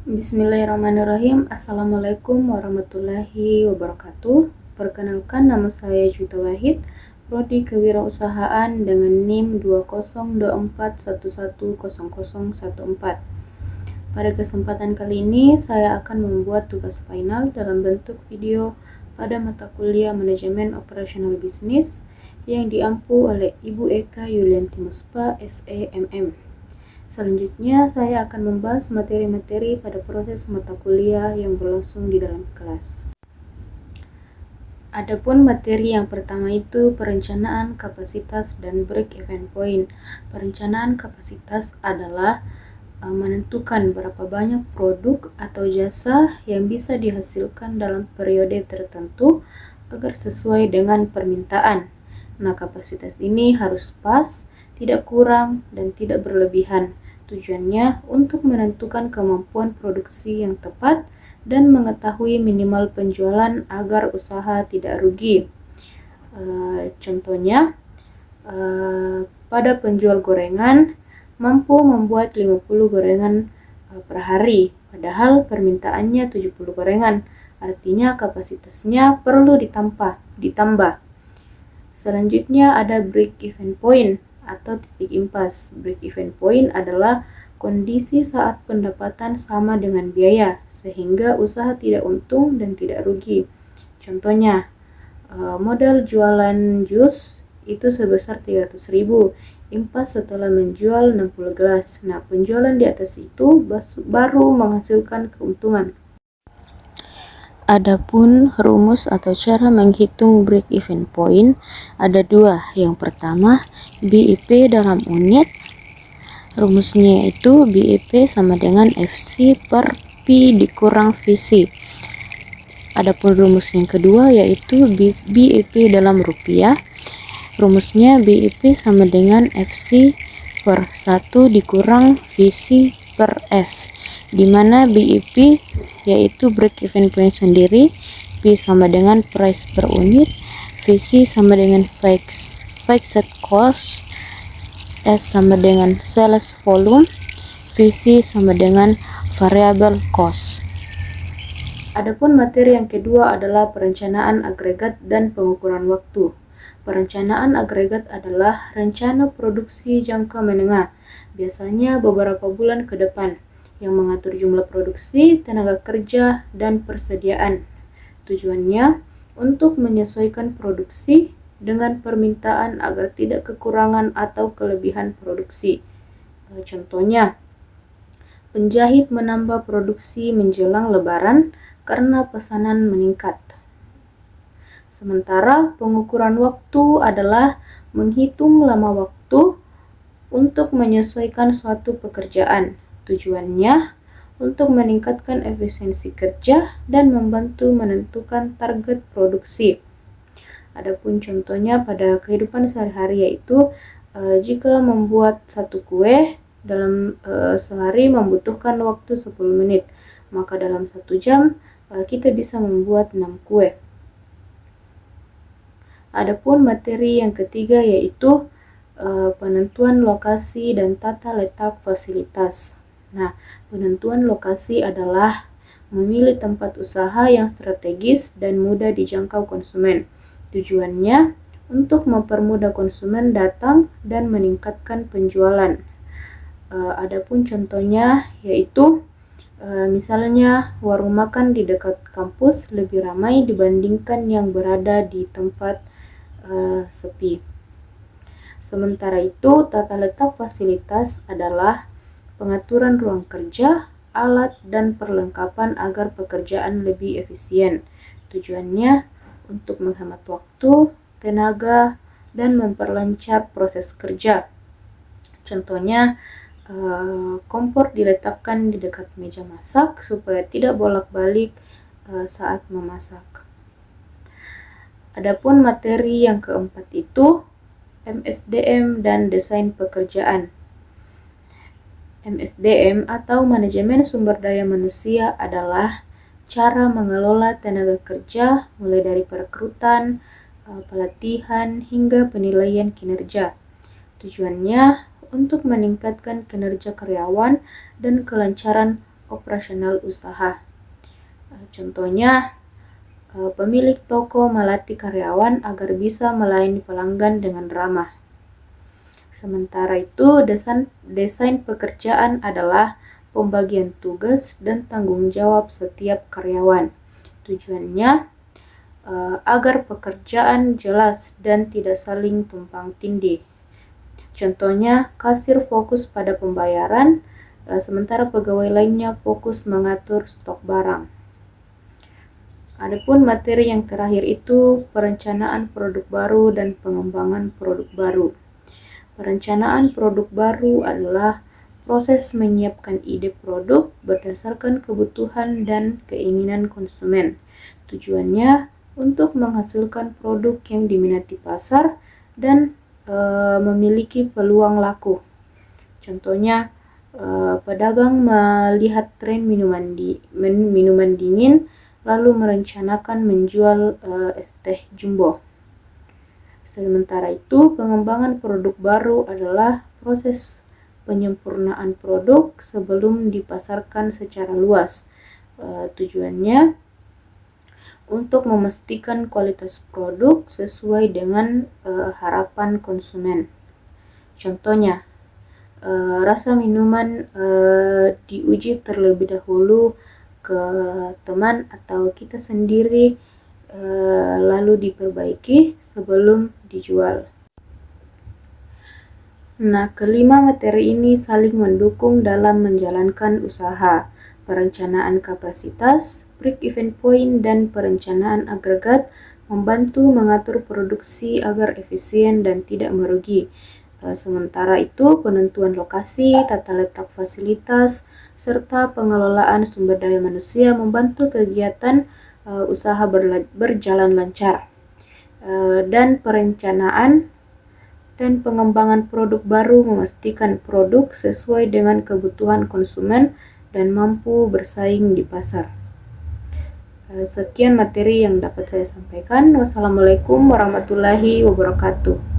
Bismillahirrahmanirrahim. Assalamualaikum warahmatullahi wabarakatuh. Perkenalkan, nama saya Juta Wahid, Prodi Kewirausahaan dengan NIM 2024110014. Pada kesempatan kali ini, saya akan membuat tugas final dalam bentuk video pada mata kuliah Manajemen Operasional Bisnis yang diampu oleh Ibu Eka Yulianti Muspa, SEMM. Selanjutnya, saya akan membahas materi-materi pada proses mata kuliah yang berlangsung di dalam kelas. Adapun materi yang pertama itu perencanaan kapasitas dan break-even point. Perencanaan kapasitas adalah menentukan berapa banyak produk atau jasa yang bisa dihasilkan dalam periode tertentu agar sesuai dengan permintaan. Nah, kapasitas ini harus pas, tidak kurang, dan tidak berlebihan. Tujuannya untuk menentukan kemampuan produksi yang tepat dan mengetahui minimal penjualan agar usaha tidak rugi. Contohnya, pada penjual gorengan mampu membuat 50 gorengan per hari, padahal permintaannya 70 gorengan. Artinya kapasitasnya perlu ditambah. Selanjutnya ada break-even point atau titik impas. Break-even point adalah kondisi saat pendapatan sama dengan biaya, sehingga usaha tidak untung dan tidak rugi. Contohnya, modal jualan jus itu sebesar 300.000, impas setelah menjual 60 gelas. Nah, penjualan di atas itu baru menghasilkan keuntungan. Adapun rumus atau cara menghitung break-even point ada dua. Yang pertama, BIP dalam unit. Rumusnya yaitu BIP sama dengan FC per P dikurang VC. Adapun rumus yang kedua yaitu BIP dalam rupiah. Rumusnya BIP sama dengan FC per 1 dikurang VC per S, di mana BIP yaitu break even point sendiri, P sama dengan price per unit, VC sama dengan fixed cost, S sama dengan sales volume, VC sama dengan variable cost. Adapun materi yang kedua adalah perencanaan agregat dan pengukuran waktu. Perencanaan agregat adalah rencana produksi jangka menengah, biasanya beberapa bulan ke depan, yang mengatur jumlah produksi, tenaga kerja, dan persediaan. Tujuannya untuk menyesuaikan produksi dengan permintaan agar tidak kekurangan atau kelebihan produksi. Contohnya, penjahit menambah produksi menjelang Lebaran karena pesanan meningkat. Sementara pengukuran waktu adalah menghitung lama waktu untuk menyesuaikan suatu pekerjaan. Tujuannya untuk meningkatkan efisiensi kerja dan membantu menentukan target produksi. Adapun contohnya pada kehidupan sehari-hari yaitu jika membuat satu kue dalam sehari membutuhkan waktu 10 menit, maka dalam 1 jam kita bisa membuat 6 kue. Adapun materi yang ketiga yaitu penentuan lokasi dan tata letak fasilitas. Nah, penentuan lokasi adalah memilih tempat usaha yang strategis dan mudah dijangkau konsumen. Tujuannya untuk mempermudah konsumen datang dan meningkatkan penjualan. Adapun contohnya yaitu misalnya warung makan di dekat kampus lebih ramai dibandingkan yang berada di tempat sepi. Sementara itu, tata letak fasilitas adalah pengaturan ruang kerja, alat, dan perlengkapan agar pekerjaan lebih efisien. Tujuannya untuk menghemat waktu, tenaga, dan memperlancar proses kerja. Contohnya, kompor diletakkan di dekat meja masak supaya tidak bolak-balik saat memasak. Adapun materi yang keempat itu MSDM dan desain pekerjaan. MSDM atau manajemen sumber daya manusia adalah cara mengelola tenaga kerja mulai dari perekrutan, pelatihan, hingga penilaian kinerja. Tujuannya untuk meningkatkan kinerja karyawan dan kelancaran operasional usaha. Contohnya, pemilik toko melatih karyawan agar bisa melayani pelanggan dengan ramah. Sementara itu, desain pekerjaan adalah pembagian tugas dan tanggung jawab setiap karyawan. Tujuannya agar pekerjaan jelas dan tidak saling tumpang tindih. Contohnya, kasir fokus pada pembayaran, sementara pegawai lainnya fokus mengatur stok barang. Adapun materi yang terakhir itu perencanaan produk baru dan pengembangan produk baru. Perencanaan produk baru adalah proses menyiapkan ide produk berdasarkan kebutuhan dan keinginan konsumen. Tujuannya untuk menghasilkan produk yang diminati pasar dan memiliki peluang laku. Contohnya, pedagang melihat tren minuman dingin lalu merencanakan menjual es teh jumbo. Sementara itu, pengembangan produk baru adalah proses penyempurnaan produk sebelum dipasarkan secara luas. Tujuannya untuk memastikan kualitas produk sesuai dengan harapan konsumen. Contohnya, rasa minuman diuji terlebih dahulu ke teman atau kita sendiri, lalu diperbaiki sebelum dijual. Nah, kelima materi ini saling mendukung dalam menjalankan usaha. Perencanaan kapasitas, break-even point, dan perencanaan agregat membantu mengatur produksi agar efisien dan tidak merugi. Sementara itu, penentuan lokasi, tata letak fasilitas, serta pengelolaan sumber daya manusia membantu kegiatan usaha berjalan lancar. Dan perencanaan dan pengembangan produk baru memastikan produk sesuai dengan kebutuhan konsumen dan mampu bersaing di pasar. Sekian materi yang dapat saya sampaikan. Wassalamualaikum warahmatullahi wabarakatuh.